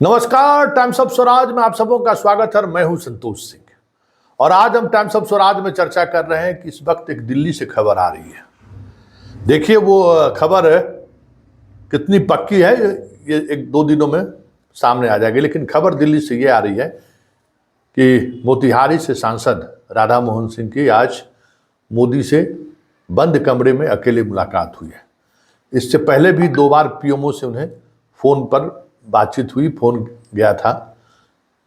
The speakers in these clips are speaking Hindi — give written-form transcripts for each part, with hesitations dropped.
नमस्कार, टाइम्स ऑफ स्वराज में आप सबों का स्वागत है। मैं हूं संतोष सिंह और आज हम टाइम्स ऑफ स्वराज में चर्चा कर रहे हैं कि इस वक्त एक दिल्ली से खबर आ रही है। देखिए वो खबर कितनी पक्की है ये एक दो दिनों में सामने आ जाएगी, लेकिन खबर दिल्ली से ये आ रही है कि मोतिहारी से सांसद राधा मोहन सिंह की आज मोदी से बंद कमरे में अकेले मुलाकात हुई है। इससे पहले भी दो बार पीएमओ से उन्हें फोन पर बातचीत हुई, फोन गया था।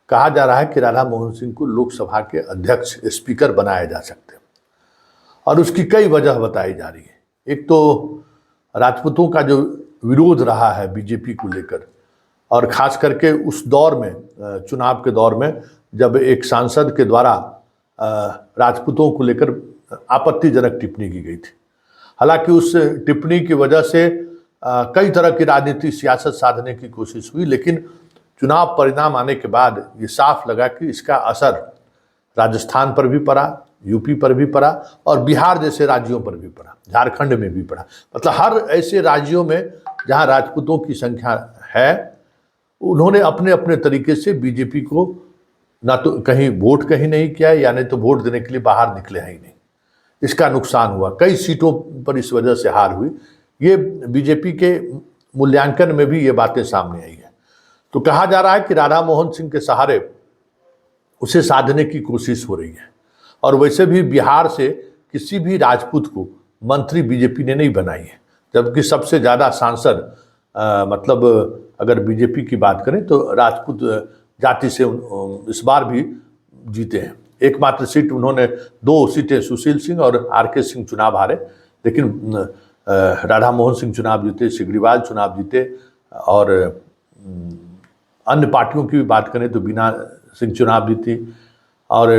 कहा जा रहा है कि राधा मोहन सिंह को लोकसभा के अध्यक्ष स्पीकर बनाया जा सकते हैं और उसकी कई वजह बताई जा रही है। एक तो राजपूतों का जो विरोध रहा है बीजेपी को लेकर, और खास करके उस दौर में, चुनाव के दौर में, जब एक सांसद के द्वारा राजपूतों को लेकर आपत्तिजनक टिप्पणी की गई थी। हालांकि उस टिप्पणी की वजह से कई तरह की राजनीतिक सियासत साधने की कोशिश हुई, लेकिन चुनाव परिणाम आने के बाद ये साफ लगा कि इसका असर राजस्थान पर भी पड़ा, यूपी पर भी पड़ा और बिहार जैसे राज्यों पर भी पड़ा, झारखंड में भी पड़ा। मतलब हर ऐसे राज्यों में जहां राजपूतों की संख्या है, उन्होंने अपने अपने तरीके से बीजेपी को ना तो कहीं वोट कहीं नहीं किया, या नहीं तो वोट देने के लिए बाहर निकले ही नहीं। इसका नुकसान हुआ, कई सीटों पर इस वजह से हार हुई। ये बीजेपी के मूल्यांकन में भी ये बातें सामने आई है। तो कहा जा रहा है कि राधा मोहन सिंह के सहारे उसे साधने की कोशिश हो रही है। और वैसे भी बिहार से किसी भी राजपूत को मंत्री बीजेपी ने नहीं बनाई है, जबकि सबसे ज़्यादा सांसद मतलब अगर बीजेपी की बात करें तो राजपूत जाति से इस बार भी जीते हैं। एकमात्र सीट उन्होंने, 2 सीटें सुशील सिंह और आरके सिंह चुनाव हारे, लेकिन राधा मोहन सिंह चुनाव जीते, सिग्रीवाल चुनाव जीते, और अन्य पार्टियों की भी बात करें तो बीना सिंह चुनाव जीती, और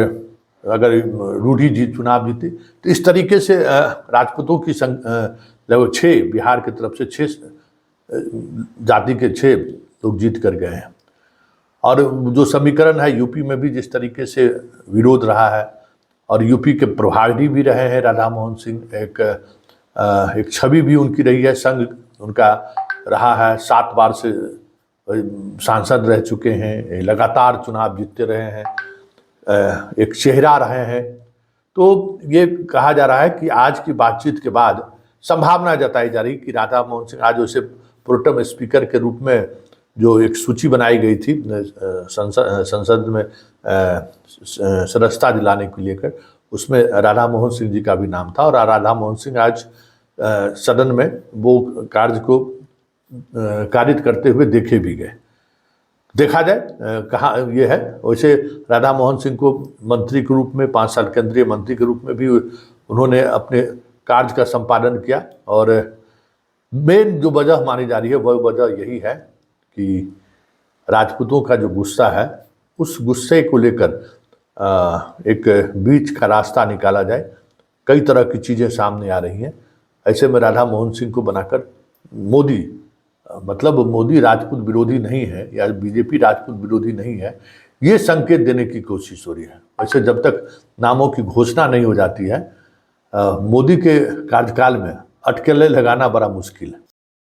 अगर रूढ़ी जी चुनाव जीती। तो इस तरीके से राजपूतों की लगभग 6, बिहार की तरफ से 6 जाति के 6 लोग जीत कर गए हैं। और जो समीकरण है यूपी में भी जिस तरीके से विरोध रहा है, और यूपी के प्रभारी भी रहे हैं राधा मोहन सिंह, एक छवि भी उनकी रही है, संघ उनका रहा है, 7 बार से सांसद रह चुके हैं, लगातार चुनाव जीतते रहे हैं, एक चेहरा रहे हैं। तो ये कहा जा रहा है कि आज की बातचीत के बाद संभावना जताई जा रही कि राधा मोहन सिंह आज उसे प्रोटेम स्पीकर के रूप में जो एक सूची बनाई गई थी संसद में सदस्यता दिलाने को लेकर, उसमें राधा मोहन सिंह जी का भी नाम था। और राधा मोहन सिंह आज सदन में वो कार्य को कारित करते हुए देखे भी गए। देखा जाए कहाँ ये है। वैसे राधा मोहन सिंह को मंत्री के रूप में, 5 साल केंद्रीय मंत्री के रूप में भी उन्होंने अपने कार्य का संपादन किया। और मेन जो वजह मानी जा रही है वह वजह यही है कि राजपूतों का जो गुस्सा है, उस गुस्से को लेकर एक बीच का रास्ता निकाला जाए। कई तरह की चीज़ें सामने आ रही हैं। ऐसे में राधा मोहन सिंह को बनाकर मोदी, मतलब मोदी राजपूत विरोधी नहीं है या बीजेपी राजपूत विरोधी नहीं है, ये संकेत देने की कोशिश हो रही है। वैसे जब तक नामों की घोषणा नहीं हो जाती है, मोदी के कार्यकाल में अटकलें लगाना बड़ा मुश्किल है।